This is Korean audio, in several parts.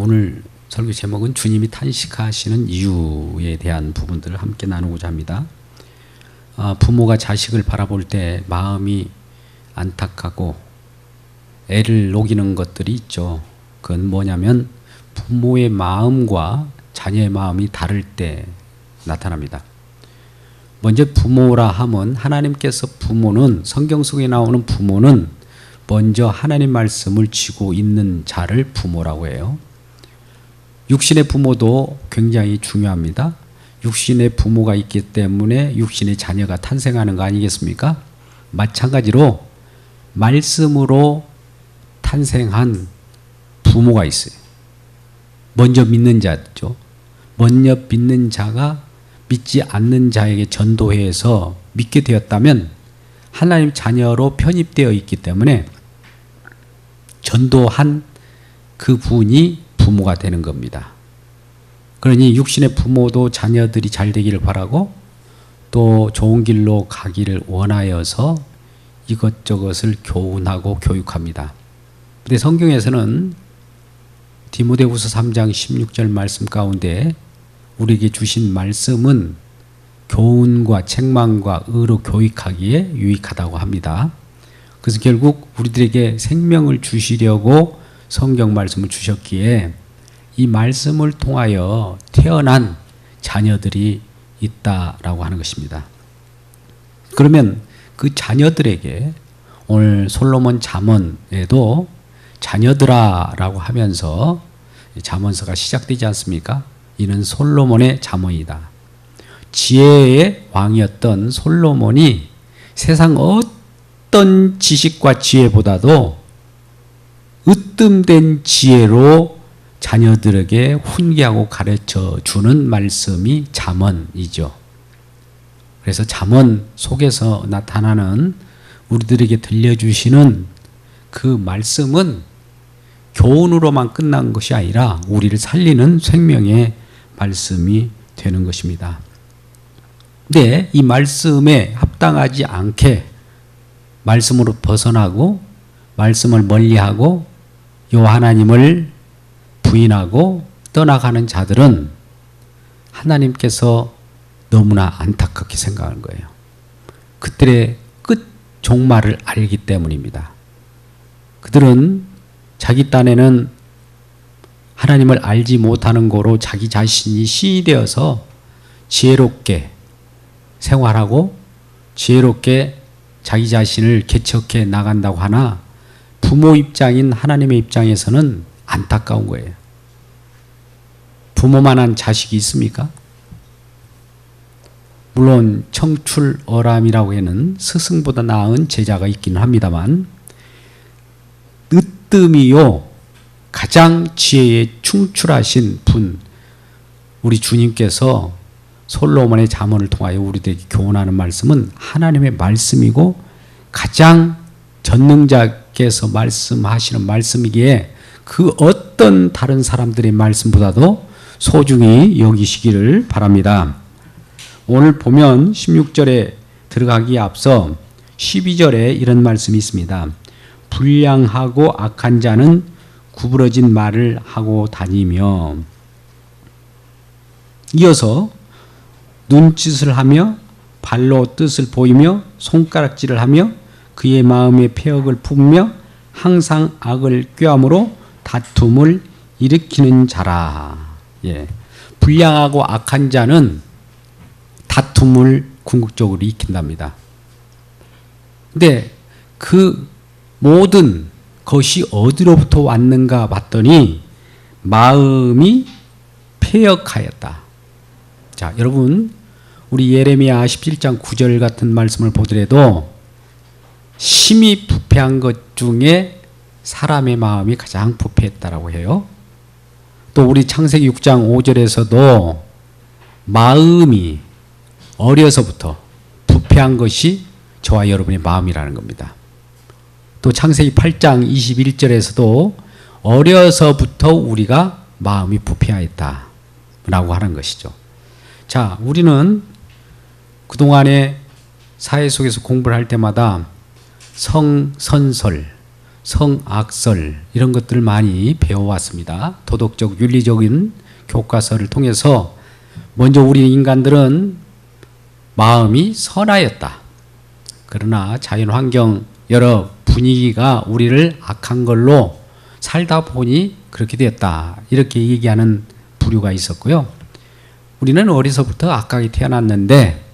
오늘 설교 제목은 주님이 탄식하시는 이유에 대한 부분들을 함께 나누고자 합니다. 부모가 자식을 바라볼 때 마음이 안타깝고 애를 녹이는 것들이 있죠. 그건 뭐냐면 부모의 마음과 자녀의 마음이 다를 때 나타납니다. 먼저 부모라 하면 하나님께서 부모는, 성경 속에 나오는 부모는 먼저 하나님 말씀을 쥐고 있는 자를 부모라고 해요. 육신의 부모도 굉장히 중요합니다. 육신의 부모가 있기 때문에 육신의 자녀가 탄생하는 거 아니겠습니까? 마찬가지로 말씀으로 탄생한 부모가 있어요. 먼저 믿는 자죠. 먼저 믿는 자가 믿지 않는 자에게 전도해서 믿게 되었다면 하나님 자녀로 편입되어 있기 때문에 전도한 그 분이 부모가 되는 겁니다. 그러니 육신의 부모도 자녀들이 잘 되기를 바라고 또 좋은 길로 가기를 원하여서 이것저것을 교훈하고 교육합니다. 근데 성경에서는 디모데후서 3장 16절 말씀 가운데 우리에게 주신 말씀은 교훈과 책망과 의로 교육하기에 유익하다고 합니다. 그래서 결국 우리들에게 생명을 주시려고 성경 말씀을 주셨기에 이 말씀을 통하여 태어난 자녀들이 있다라고 하는 것입니다. 그러면 그 자녀들에게 오늘 솔로몬 잠언에도 자녀들아라고 하면서 잠언서가 시작되지 않습니까? 이는 솔로몬의 잠언이다. 지혜의 왕이었던 솔로몬이 세상 어떤 지식과 지혜보다도 으뜸된 지혜로 자녀들에게 훈계하고 가르쳐 주는 말씀이 잠언이죠. 그래서 잠언 속에서 나타나는 우리들에게 들려주시는 그 말씀은 교훈으로만 끝난 것이 아니라 우리를 살리는 생명의 말씀이 되는 것입니다. 근데 이 말씀에 합당하지 않게 말씀으로 벗어나고 말씀을 멀리하고 요 하나님을 부인하고 떠나가는 자들은 하나님께서 너무나 안타깝게 생각하는 거예요. 그들의 끝 종말을 알기 때문입니다. 그들은 자기 딴에는 하나님을 알지 못하는 거로 자기 자신이 신이 되어서 지혜롭게 생활하고 지혜롭게 자기 자신을 개척해 나간다고 하나 부모 입장인 하나님의 입장에서는 안타까운 거예요. 부모만한 자식이 있습니까? 물론 청출어람이라고 하는 스승보다 나은 제자가 있기는 합니다만 으뜸이요 가장 지혜에 충출하신 분 우리 주님께서 솔로몬의 잠언을 통하여 우리들에게 교훈하는 말씀은 하나님의 말씀이고 가장 전능자께서 말씀하시는 말씀이기에 그 어떤 다른 사람들의 말씀보다도 소중히 여기시기를 바랍니다. 오늘 보면 16절에 들어가기에 앞서 12절에 이런 말씀이 있습니다. 불량하고 악한 자는 구부러진 말을 하고 다니며 이어서 눈짓을 하며 발로 뜻을 보이며 손가락질을 하며 그의 마음에 폐역을 품으며 항상 악을 꾀함으로 다툼을 일으키는 자라. 예. 불량하고 악한 자는 다툼을 궁극적으로 일으킨답니다. 근데 그 모든 것이 어디로부터 왔는가 봤더니 마음이 폐역하였다. 자, 여러분 우리 예레미야 17장 9절 같은 말씀을 보더라도 심히 부패한 것 중에 사람의 마음이 가장 부패했다라고 해요. 또 우리 창세기 6장 5절에서도 마음이 어려서부터 부패한 것이 저와 여러분의 마음이라는 겁니다. 또 창세기 8장 21절에서도 어려서부터 우리가 마음이 부패하였다라고 하는 것이죠. 자, 우리는 그동안에 사회 속에서 공부를 할 때마다 성선설, 성악설 이런 것들을 많이 배워왔습니다. 도덕적 윤리적인 교과서를 통해서 먼저 우리 인간들은 마음이 선하였다. 그러나 자연환경 여러 분위기가 우리를 악한 걸로 살다 보니 그렇게 되었다. 이렇게 얘기하는 부류가 있었고요. 우리는 어려서부터 악하게 태어났는데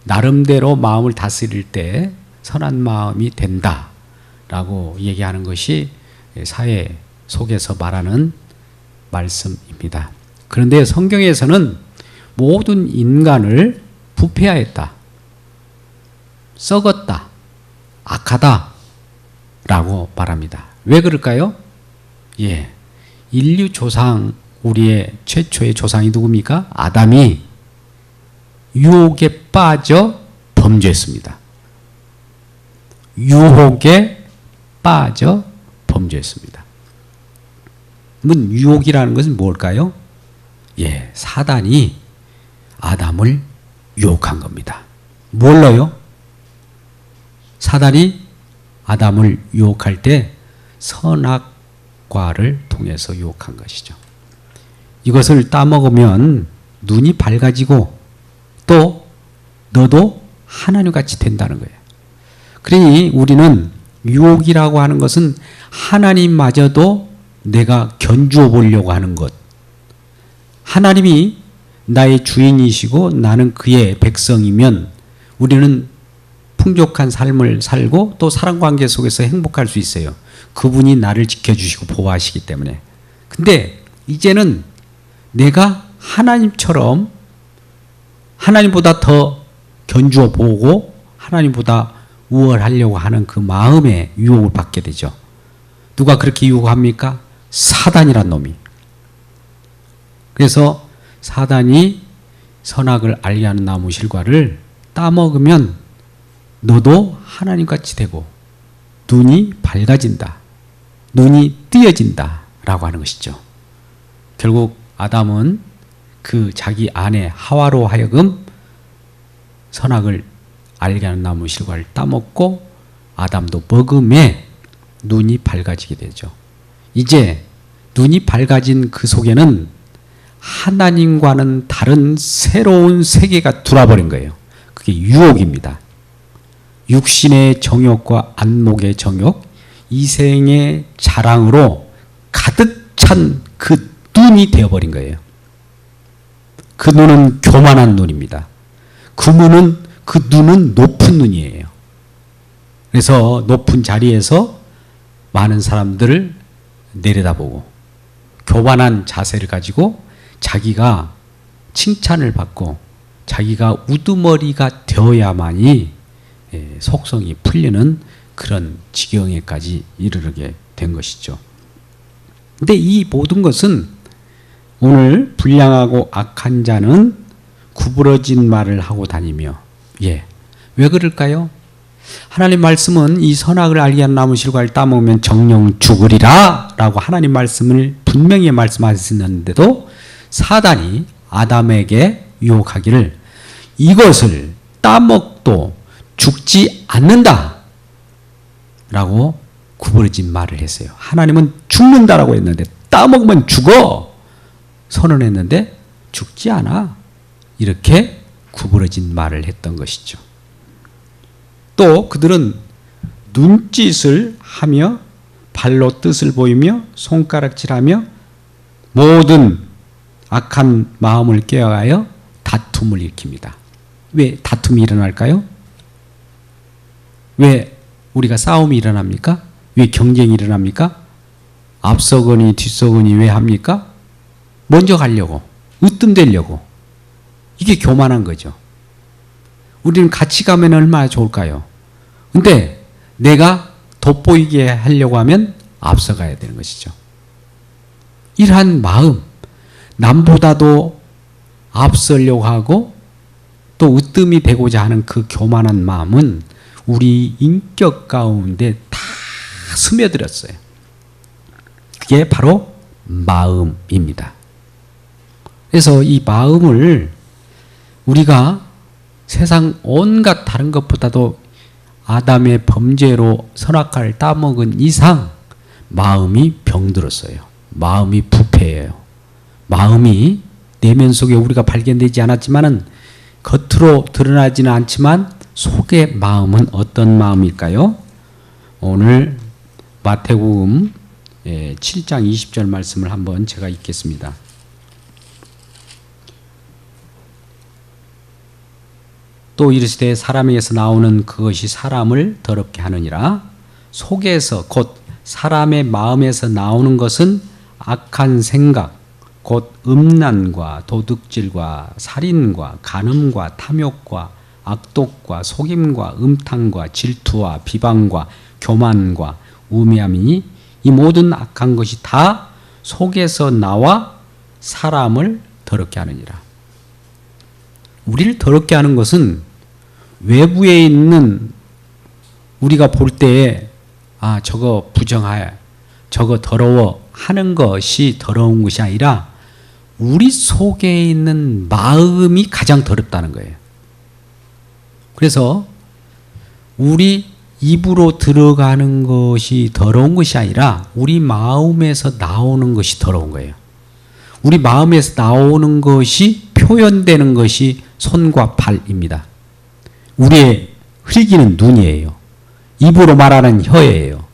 나름대로 마음을 다스릴 때 선한 마음이 된다 라고 얘기하는 것이 사회 속에서 말하는 말씀입니다. 그런데 성경에서는 모든 인간을 부패하였다, 썩었다, 악하다 라고 말합니다. 왜 그럴까요? 인류 조상, 우리의 최초의 조상이 누굽니까? 아담이 유혹에 빠져 범죄했습니다. 유혹에 빠져 범죄했습니다. 그러면 유혹이라는 것은 뭘까요? 사단이 아담을 유혹한 겁니다. 뭘로요? 사단이 아담을 유혹할 때 선악과를 통해서 유혹한 것이죠. 이것을 따먹으면 눈이 밝아지고 또 너도 하나님같이 된다는 거예요. 그러니 우리는 유혹이라고 하는 것은 하나님마저도 내가 견주어 보려고 하는 것. 하나님이 나의 주인이시고 나는 그의 백성이면 우리는 풍족한 삶을 살고 또 사랑관계 속에서 행복할 수 있어요. 그분이 나를 지켜주시고 보호하시기 때문에. 근데 이제는 내가 하나님처럼 하나님보다 더 견주어 보고 하나님보다 우월하려고 하는 그 마음의 유혹을 받게 되죠. 누가 그렇게 유혹합니까? 사단이란 놈이. 그래서 사단이 선악을 알게 하는 나무 실과를 따먹으면 너도 하나님같이 되고 눈이 밝아진다, 눈이 띄어진다 라고 하는 것이죠. 결국 아담은 그 자기 아내 하와로 하여금 선악을 알게 하는 나무 실과를 따먹고 아담도 먹음에 눈이 밝아지게 되죠. 이제 눈이 밝아진 그 속에는 하나님과는 다른 새로운 세계가 들어와버린 거예요. 그게 유혹입니다. 육신의 정욕과 안목의 정욕, 이생의 자랑으로 가득 찬 그 눈이 되어버린 거예요. 그 눈은 교만한 눈입니다. 그 눈은 높은 눈이에요. 그래서 높은 자리에서 많은 사람들을 내려다보고 교만한 자세를 가지고 자기가 칭찬을 받고 자기가 우두머리가 되어야만이 속성이 풀리는 그런 지경에까지 이르게 된 것이죠. 근데 이 모든 것은 오늘 불량하고 악한 자는 구부러진 말을 하고 다니며 왜 그럴까요? 하나님 말씀은 이 선악을 알게 하는 나무 실과를 따먹으면 정령 죽으리라 라고 하나님 말씀을 분명히 말씀하셨는데도 사단이 아담에게 유혹하기를 이것을 따먹도 죽지 않는다 라고 구부러진 말을 했어요. 하나님은 죽는다라고 했는데 따먹으면 죽어 선언했는데 죽지 않아. 이렇게 구부러진 말을 했던 것이죠. 또 그들은 눈짓을 하며 발로 뜻을 보이며 손가락질하며 모든 악한 마음을 깨어가여 다툼을 일으킵니다. 왜 다툼이 일어날까요? 왜 우리가 싸움이 일어납니까? 왜 경쟁이 일어납니까? 앞서거니 뒤서거니 왜 합니까? 먼저 가려고, 으뜸되려고. 이게 교만한 거죠. 우리는 같이 가면 얼마나 좋을까요? 근데 내가 돋보이게 하려고 하면 앞서가야 되는 것이죠. 이러한 마음, 남보다도 앞서려고 하고 또 으뜸이 되고자 하는 그 교만한 마음은 우리 인격 가운데 다 스며들었어요. 그게 바로 마음입니다. 그래서 이 마음을 우리가 세상 온갖 다른 것보다도 아담의 범죄로 선악과를 따먹은 이상 마음이 병들었어요. 마음이 부패해요. 마음이 내면 속에 우리가 발견되지 않았지만은 겉으로 드러나지는 않지만 속의 마음은 어떤 마음일까요? 오늘 마태복음 7장 20절 말씀을 한번 제가 읽겠습니다. 또 이르시되 사람에게서 나오는 그것이 사람을 더럽게 하느니라. 속에서 곧 사람의 마음에서 나오는 것은 악한 생각, 곧 음란과 도둑질과 살인과 간음과 탐욕과 악독과 속임과 음탕과 질투와 비방과 교만과 우매함이니 이 모든 악한 것이 다 속에서 나와 사람을 더럽게 하느니라. 우리를 더럽게 하는 것은 외부에 있는 우리가 볼 때에 저거 부정해, 저거 더러워 하는 것이 더러운 것이 아니라 우리 속에 있는 마음이 가장 더럽다는 거예요. 그래서 우리 입으로 들어가는 것이 더러운 것이 아니라 우리 마음에서 나오는 것이 더러운 거예요. 우리 마음에서 나오는 것이 표현되는 것이 손과 발입니다. 우리의 흘기는 눈이에요. 입으로 말하는 혀예요.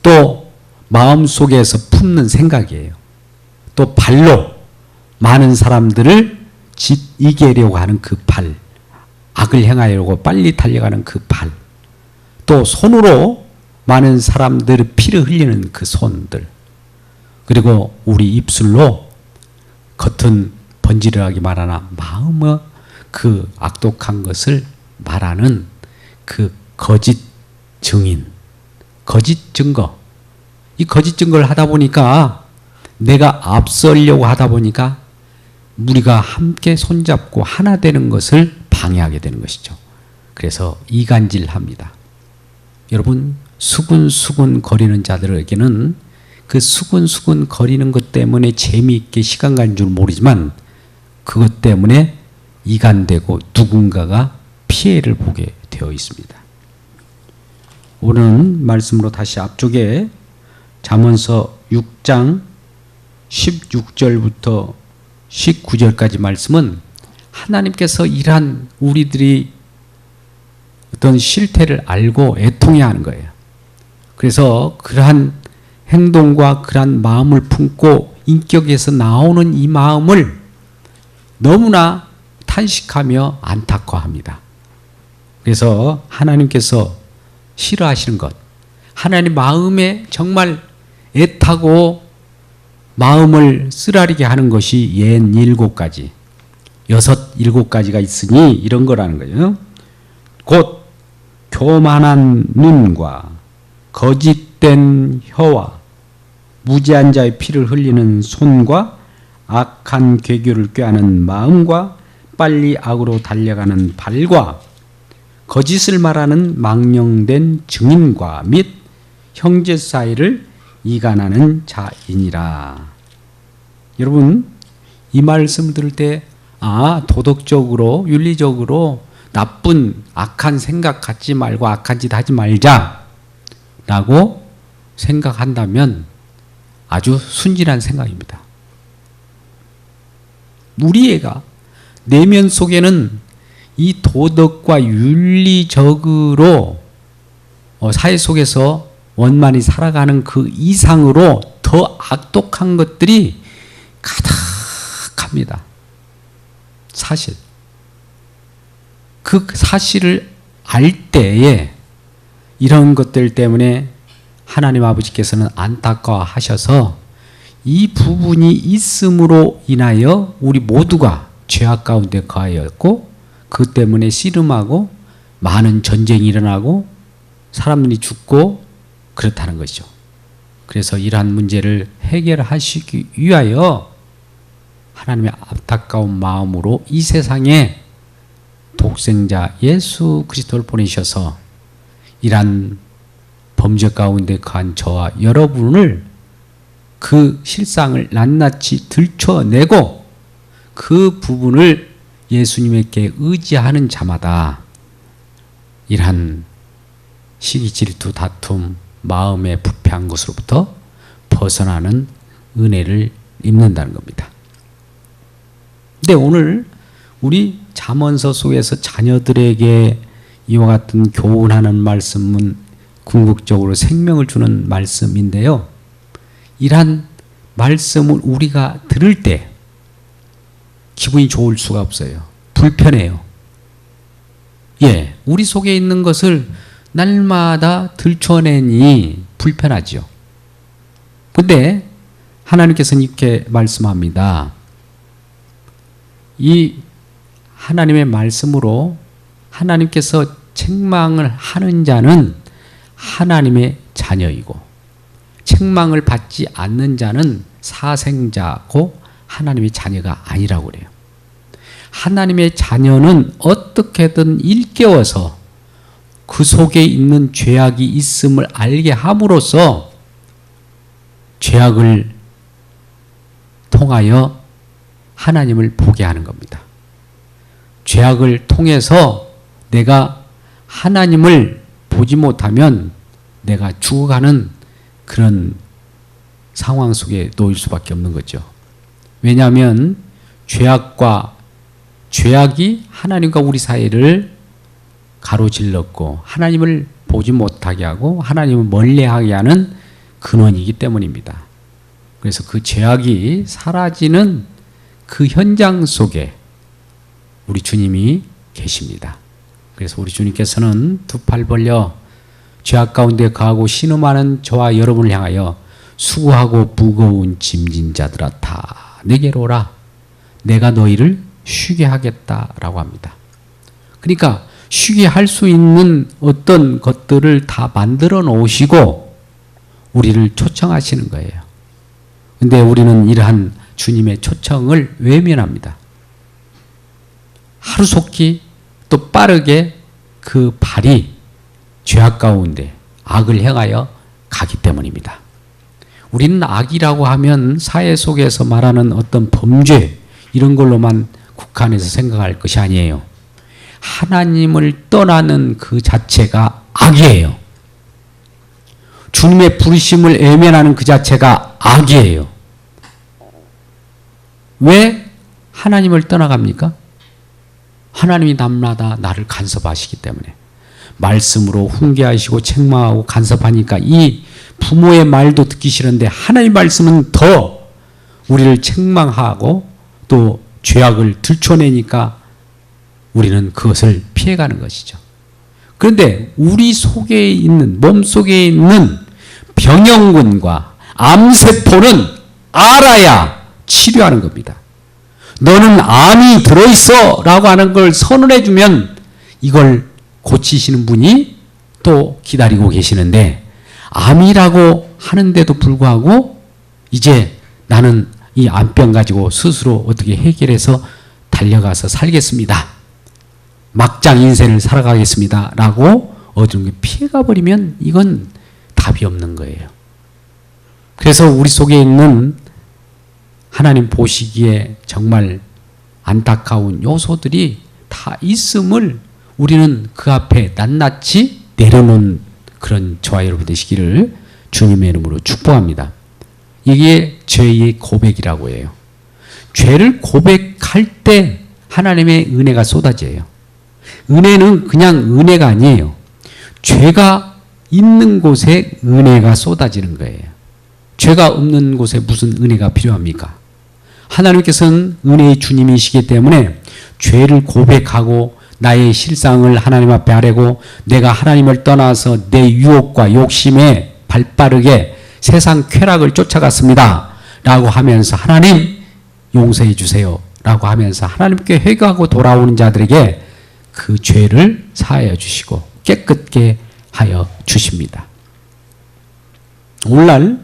또 마음속에서 품는 생각이에요. 또 발로 많은 사람들을 이기려고 하는 그 발, 악을 행하려고 빨리 달려가는 그 발, 또 손으로 많은 사람들의 피를 흘리는 그 손들, 그리고 우리 입술로 겉은 번지르하게 말하나 마음의 그 악독한 것을 말하는 그 거짓 증인, 거짓 증거. 이 거짓 증거를 하다 보니까 내가 앞서려고 하다 보니까 우리가 함께 손잡고 하나 되는 것을 방해하게 되는 것이죠. 그래서 이간질합니다. 여러분, 수군수군 거리는 자들에게는 그 수군수군 거리는 것 때문에 재미있게 시간 가는 줄 모르지만 그것 때문에 이간되고 누군가가 피해를 보게 되어 있습니다. 오늘 말씀으로 다시 앞쪽에 잠언서 6장 16절부터 19절까지 말씀은 하나님께서 이러한 우리들이 어떤 실태를 알고 애통해야 하는 거예요. 그래서 그러한 행동과 그러한 마음을 품고 인격에서 나오는 이 마음을 너무나 탄식하며 안타까워합니다. 그래서 하나님께서 싫어하시는 것, 하나님 마음에 정말 애타고 마음을 쓰라리게 하는 것이 67가지, 7가지가 있으니 이런 거라는 거예요. 곧 교만한 눈과 거짓된 혀와 무지한 자의 피를 흘리는 손과 악한 괴교를 꾀하는 마음과 빨리 악으로 달려가는 발과 거짓을 말하는 망령된 증인과 및 형제 사이를 이간하는 자이니라. 여러분, 이 말씀을 들을 때 도덕적으로 윤리적으로 나쁜 악한 생각 갖지 말고 악한 짓 하지 말자 라고 생각한다면 아주 순진한 생각입니다. 우리 애가 내면 속에는 이 도덕과 윤리적으로 사회 속에서 원만히 살아가는 그 이상으로 더 악독한 것들이 가득합니다. 사실. 그 사실을 알 때에 이런 것들 때문에 하나님 아버지께서는 안타까워하셔서 이 부분이 있음으로 인하여 우리 모두가 죄악 가운데 거하였고 그 때문에 씨름하고 많은 전쟁이 일어나고 사람들이 죽고 그렇다는 것이죠. 그래서 이러한 문제를 해결하시기 위하여 하나님의 안타까운 마음으로 이 세상에 독생자 예수 그리스도를 보내셔서 이러한 범죄 가운데 거한 저와 여러분을 그 실상을 낱낱이 들춰내고 그 부분을 예수님에게 의지하는 자마다 이러한 시기 질투 다툼 마음의 부패한 것으로부터 벗어나는 은혜를 입는다는 겁니다. 근데 오늘 우리 잠언서 속에서 자녀들에게 이와 같은 교훈하는 말씀은 궁극적으로 생명을 주는 말씀인데요. 이러한 말씀을 우리가 들을 때 기분이 좋을 수가 없어요. 불편해요. 예, 우리 속에 있는 것을 날마다 들춰내니 불편하죠. 근데 하나님께서는 이렇게 말씀합니다. 이 하나님의 말씀으로 하나님께서 책망을 하는 자는 하나님의 자녀이고 책망을 받지 않는 자는 사생자고 하나님의 자녀가 아니라고 그래요. 하나님의 자녀는 어떻게든 일깨워서 그 속에 있는 죄악이 있음을 알게 함으로써 죄악을 통하여 하나님을 보게 하는 겁니다. 죄악을 통해서 내가 하나님을 보지 못하면 내가 죽어가는 그런 상황 속에 놓일 수밖에 없는 거죠. 왜냐하면 죄악이 하나님과 우리 사이를 가로질렀고 하나님을 보지 못하게 하고 하나님을 멀리하게 하는 근원이기 때문입니다. 그래서 그 죄악이 사라지는 그 현장 속에 우리 주님이 계십니다. 그래서 우리 주님께서는 두 팔 벌려 죄악 가운데 거하고 신음하는 저와 여러분을 향하여 수고하고 무거운 짐진 자들아 다 내게로 오라. 내가 너희를 쉬게 하겠다라고 합니다. 그러니까 쉬게 할 수 있는 어떤 것들을 다 만들어 놓으시고 우리를 초청하시는 거예요. 근데 우리는 이러한 주님의 초청을 외면합니다. 하루속히 또 빠르게 그 발이 죄악 가운데 악을 행하여 가기 때문입니다. 우리는 악이라고 하면 사회 속에서 말하는 어떤 범죄 이런 걸로만 국한해서 생각할 것이 아니에요. 하나님을 떠나는 그 자체가 악이에요. 주님의 부르심을 외면하는 그 자체가 악이에요. 왜 하나님을 떠나갑니까? 하나님이 날마다 나를 간섭하시기 때문에 말씀으로 훈계하시고 책망하고 간섭하니까 이 부모의 말도 듣기 싫은데 하나님 말씀은 더 우리를 책망하고 또 죄악을 들춰내니까 우리는 그것을 피해가는 것이죠. 그런데 우리 속에 있는 몸속에 있는 병영군과 암세포는 알아야 치료하는 겁니다. 너는 암이 들어있어 라고 하는 걸 선언해 주면 이걸 고치시는 분이 또 기다리고 계시는데 암이라고 하는데도 불구하고 이제 나는 이 암병 가지고 스스로 어떻게 해결해서 달려가서 살겠습니다. 막장 인생을 살아가겠습니다. 라고 어디론가 피해가 버리면 이건 답이 없는 거예요. 그래서 우리 속에 있는 하나님 보시기에 정말 안타까운 요소들이 다 있음을 우리는 그 앞에 낱낱이 내려놓은 그런 저와 여러분 되시기를 주님의 이름으로 축복합니다. 이게 죄의 고백이라고 해요. 죄를 고백할 때 하나님의 은혜가 쏟아져요. 은혜는 그냥 은혜가 아니에요. 죄가 있는 곳에 은혜가 쏟아지는 거예요. 죄가 없는 곳에 무슨 은혜가 필요합니까? 하나님께서는 은혜의 주님이시기 때문에 죄를 고백하고 나의 실상을 하나님 앞에 아뢰고 내가 하나님을 떠나서 내 유혹과 욕심에 발빠르게 세상 쾌락을 쫓아갔습니다. 라고 하면서 하나님 용서해 주세요. 라고 하면서 하나님께 회개하고 돌아오는 자들에게 그 죄를 사하여 주시고 깨끗게 하여 주십니다. 오늘날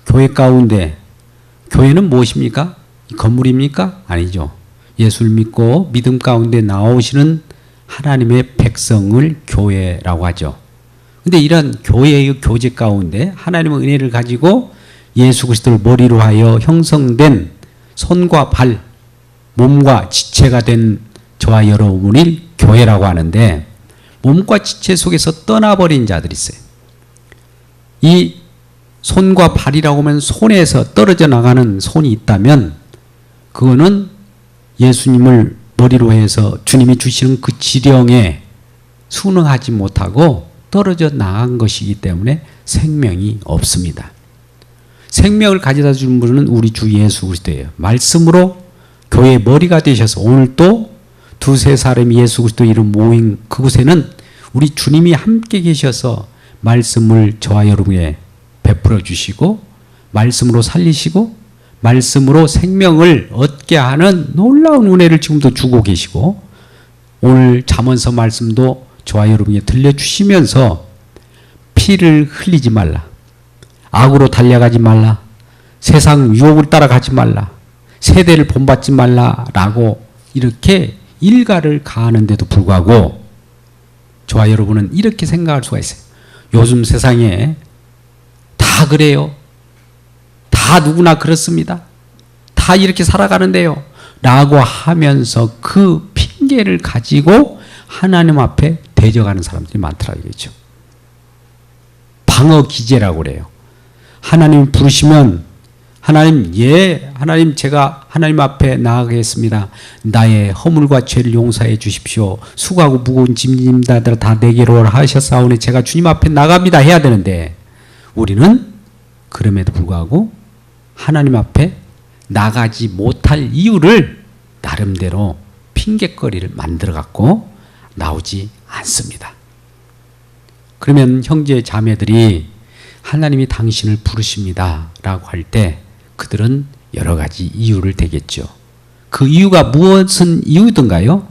교회 가운데 교회는 무엇입니까? 건물입니까? 아니죠. 예수를 믿고 믿음 가운데 나오시는 하나님의 백성을 교회라고 하죠. 근데 이런 교회의 교제 가운데 하나님의 은혜를 가지고 예수 그리스도를 머리로 하여 형성된 손과 발, 몸과 지체가 된 저와 여러분이 교회라고 하는데 몸과 지체 속에서 떠나버린 자들이 있어요. 이 손과 발이라고 하면 손에서 떨어져 나가는 손이 있다면 그거는 예수님을 머리로 해서 주님이 주시는 그 지령에 순응하지 못하고 떨어져 나간 것이기 때문에 생명이 없습니다. 생명을 가져다 주는 분은 우리 주 예수 그리스도예요. 말씀으로 교회의 머리가 되셔서 오늘 또 두세 사람이 예수 그리스도 이름 모인 그곳에는 우리 주님이 함께 계셔서 말씀을 저와 여러분에게 베풀어 주시고 말씀으로 살리시고 말씀으로 생명을 얻게 하는 놀라운 은혜를 지금도 주고 계시고 오늘 잠언서 말씀도 저와 여러분에게 들려주시면서 피를 흘리지 말라. 악으로 달려가지 말라. 세상 유혹을 따라가지 말라. 세대를 본받지 말라라고 이렇게 일가를 가하는데도 불구하고 저와 여러분은 이렇게 생각할 수가 있어요. 요즘 세상에 다 그래요. 다 누구나 그렇습니다. 다 이렇게 살아가는데요. 라고 하면서 그 핑계를 가지고 하나님 앞에 대적하는 사람들이 많더라고요. 방어 기제라고 그래요. 하나님 부르시면 하나님 하나님 제가 하나님 앞에 나아가겠습니다. 나의 허물과 죄를 용서해 주십시오. 수고하고 무거운 짐진다 다 내게로 오라 하셨사오니 제가 주님 앞에 나갑니다 해야 되는데 우리는 그럼에도 불구하고 하나님 앞에 나가지 못할 이유를 나름대로 핑곗거리를 만들어 갖고 나오지 않습니다. 그러면 형제 자매들이 하나님이 당신을 부르십니다 라고 할 때 그들은 여러 가지 이유를 대겠죠. 그 이유가 무엇은 이유든가요?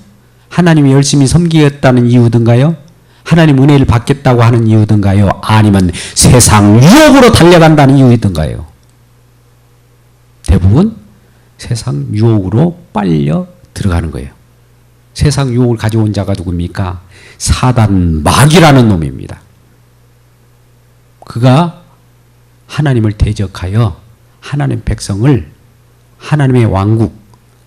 하나님이 열심히 섬기겠다는 이유든가요? 하나님 은혜를 받겠다고 하는 이유든가요? 아니면 세상 유혹으로 달려간다는 이유든가요? 대부분 세상 유혹으로 빨려 들어가는 거예요. 세상 유혹을 가져온 자가 누굽니까? 사단 마귀라는 놈입니다. 그가 하나님을 대적하여 하나님 백성을 하나님의 왕국,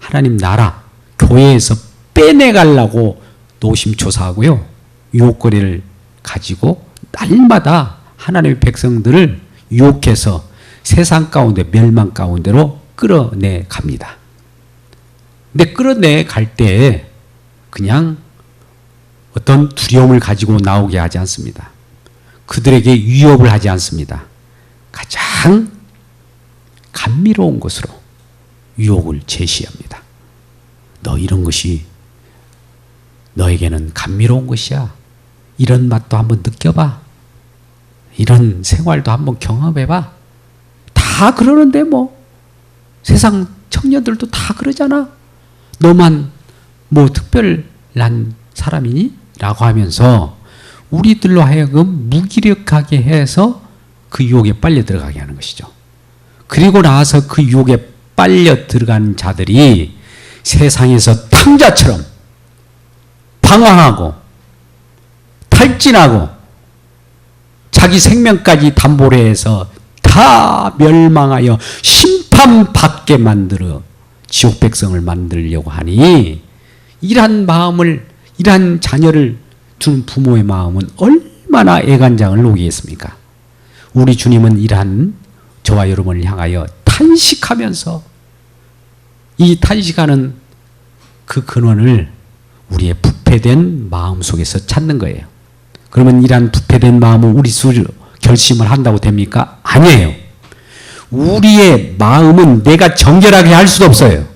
하나님 나라, 교회에서 빼내가려고 노심초사하고요. 유혹거리를 가지고 날마다 하나님의 백성들을 유혹해서 세상 가운데 멸망 가운데로 끌어내 갑니다. 근데 끌어내 갈 때 그냥 어떤 두려움을 가지고 나오게 하지 않습니다. 그들에게 위협을 하지 않습니다. 가장 감미로운 것으로 유혹을 제시합니다. 너 이런 것이 너에게는 감미로운 것이야. 이런 맛도 한번 느껴봐. 이런 생활도 한번 경험해봐. 다 그러는데 뭐 세상 청년들도 다 그러잖아. 너만 뭐 특별한 사람이니? 라고 하면서 우리들로 하여금 무기력하게 해서 그 유혹에 빨려 들어가게 하는 것이죠. 그리고 나서 그 유혹에 빨려 들어간 자들이 세상에서 탕자처럼 방황하고 탈진하고 자기 생명까지 담보로 해서 다 멸망하여 심판받게 만들어 지옥 백성을 만들려고 하니 이러한 마음을, 이러한 자녀를 둔 부모의 마음은 얼마나 애간장을 녹이겠습니까? 우리 주님은 이러한 저와 여러분을 향하여 탄식하면서 이 탄식하는 그 근원을 우리의 부패된 마음 속에서 찾는 거예요. 그러면 이러한 부패된 마음을 우리 스스로 결심을 한다고 됩니까? 아니에요. 우리의 마음은 내가 정결하게 할 수도 없어요.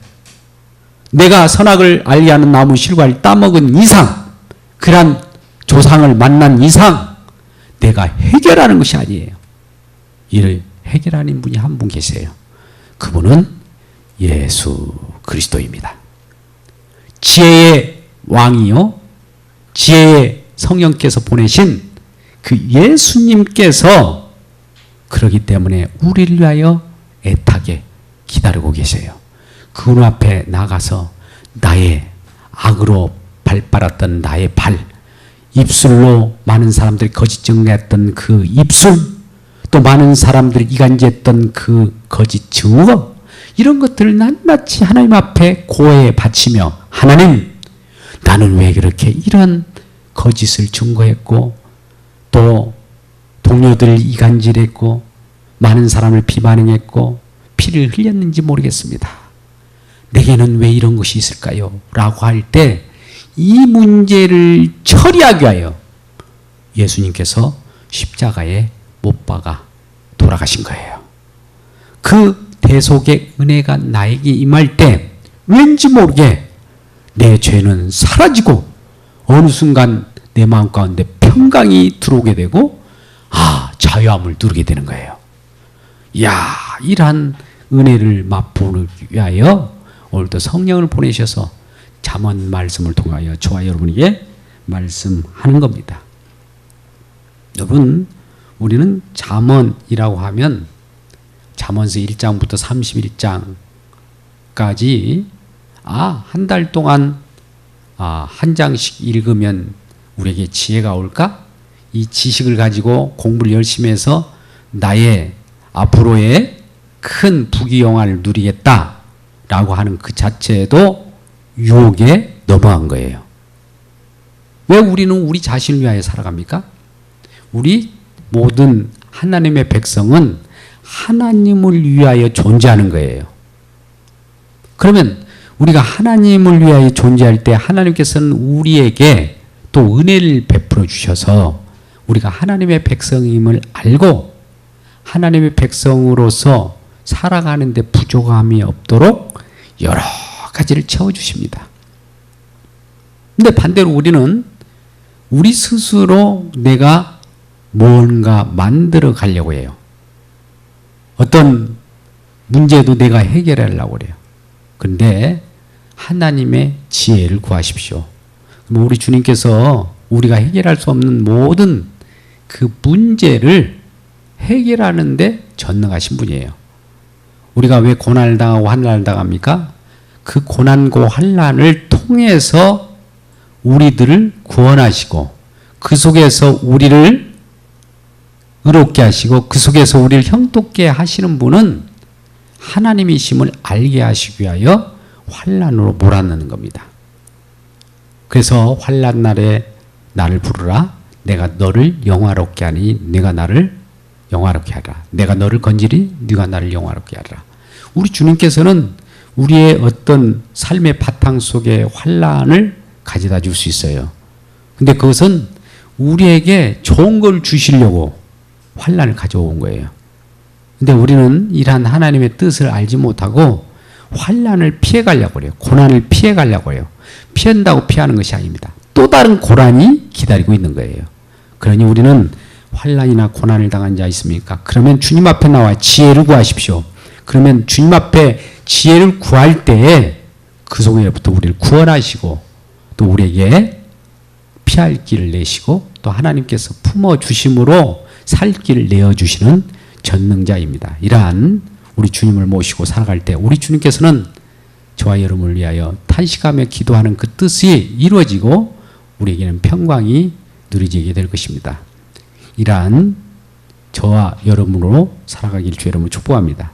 내가 선악을 알게 하는 나무 실과를 따먹은 이상, 그러한 조상을 만난 이상 내가 해결하는 것이 아니에요. 이를 해결하는 분이 한 분 계세요. 그분은 예수 그리스도입니다. 지혜의 왕이요, 지혜의 성령께서 보내신 그 예수님께서 그러기 때문에 우리를 위하여 애타게 기다리고 계세요. 그 앞에 나가서 나의 악으로 발빨았던 나의 발, 입술로 많은 사람들이 거짓 증거했던 그 입술, 또 많은 사람들이 이간질했던 그 거짓 증거, 이런 것들을 낱낱이 하나님 앞에 고해 바치며 하나님, 나는 왜 그렇게 이런 거짓을 증거했고 또 동료들을 이간질했고 많은 사람을 비반응했고 피를 흘렸는지 모르겠습니다. 내게는 왜 이런 것이 있을까요? 라고 할 때 이 문제를 처리하기 위하여 예수님께서 십자가에 못 박아 돌아가신 거예요. 그 대속의 은혜가 나에게 임할 때 왠지 모르게 내 죄는 사라지고 어느 순간 내 마음 가운데 평강이 들어오게 되고 자유함을 누리게 되는 거예요. 이야, 이러한 은혜를 맛보기 위하여 오늘도 성령을 보내셔서 잠언 말씀을 통하여 저와 여러분에게 말씀하는 겁니다. 여러분, 우리는 잠언이라고 하면 잠언서 1장부터 31장까지 한 달 동안 한 장씩 읽으면 우리에게 지혜가 올까? 이 지식을 가지고 공부를 열심히 해서 나의 앞으로의 큰 부귀영화를 누리겠다라고 하는 그 자체도 유혹에 넘어간 거예요. 왜 우리는 우리 자신을 위하여 살아갑니까? 우리 모든 하나님의 백성은 하나님을 위하여 존재하는 거예요. 그러면 우리가 하나님을 위하여 존재할 때 하나님께서는 우리에게 또 은혜를 베풀어 주셔서 우리가 하나님의 백성임을 알고 하나님의 백성으로서 살아가는 데 부족함이 없도록 여러 가지를 채워주십니다. 근데 반대로 우리는 우리 스스로 내가 뭔가 만들어 가려고 해요. 어떤 문제도 내가 해결하려고 그래요. 그런데 하나님의 지혜를 구하십시오. 우리 주님께서 우리가 해결할 수 없는 모든 그 문제를 해결하는데 전능하신 분이에요. 우리가 왜 고난을 당하고 환난을 당합니까? 그 고난과 환난을 통해서 우리들을 구원하시고 그 속에서 우리를 의롭게 하시고 그 속에서 우리를 형통케 하시는 분은 하나님이심을 알게 하시기 위하여 환난으로 몰아넣는 겁니다. 그래서 환난 날에 나를 부르라. 내가 너를 영화롭게 하니 네가 나를 영화롭게 하라. 내가 너를 건지리 네가 나를 영화롭게 하라. 우리 주님께서는 우리의 어떤 삶의 바탕 속에 환난을 가져다 줄 수 있어요. 근데 그것은 우리에게 좋은 걸 주시려고 환난을 가져온 거예요. 근데 우리는 이러한 하나님의 뜻을 알지 못하고 환난을 피해가려고 해요. 고난을 피해가려고 해요. 피한다고 피하는 것이 아닙니다. 또 다른 고난이 기다리고 있는 거예요. 그러니 우리는 환난이나 고난을 당한 자 있습니까? 그러면 주님 앞에 나와 지혜를 구하십시오. 그러면 주님 앞에 지혜를 구할 때에 그 속에부터 우리를 구원하시고 또 우리에게 피할 길을 내시고 또 하나님께서 품어주심으로 살 길을 내어주시는 전능자입니다. 이러한 우리 주님을 모시고 살아갈 때 우리 주님께서는 저와 여러분을 위하여 탄식하며 기도하는 그 뜻이 이루어지고 우리에게는 평강이 누려지게 될 것입니다. 이러한 저와 여러분으로 살아가길 주 여러분 축복합니다.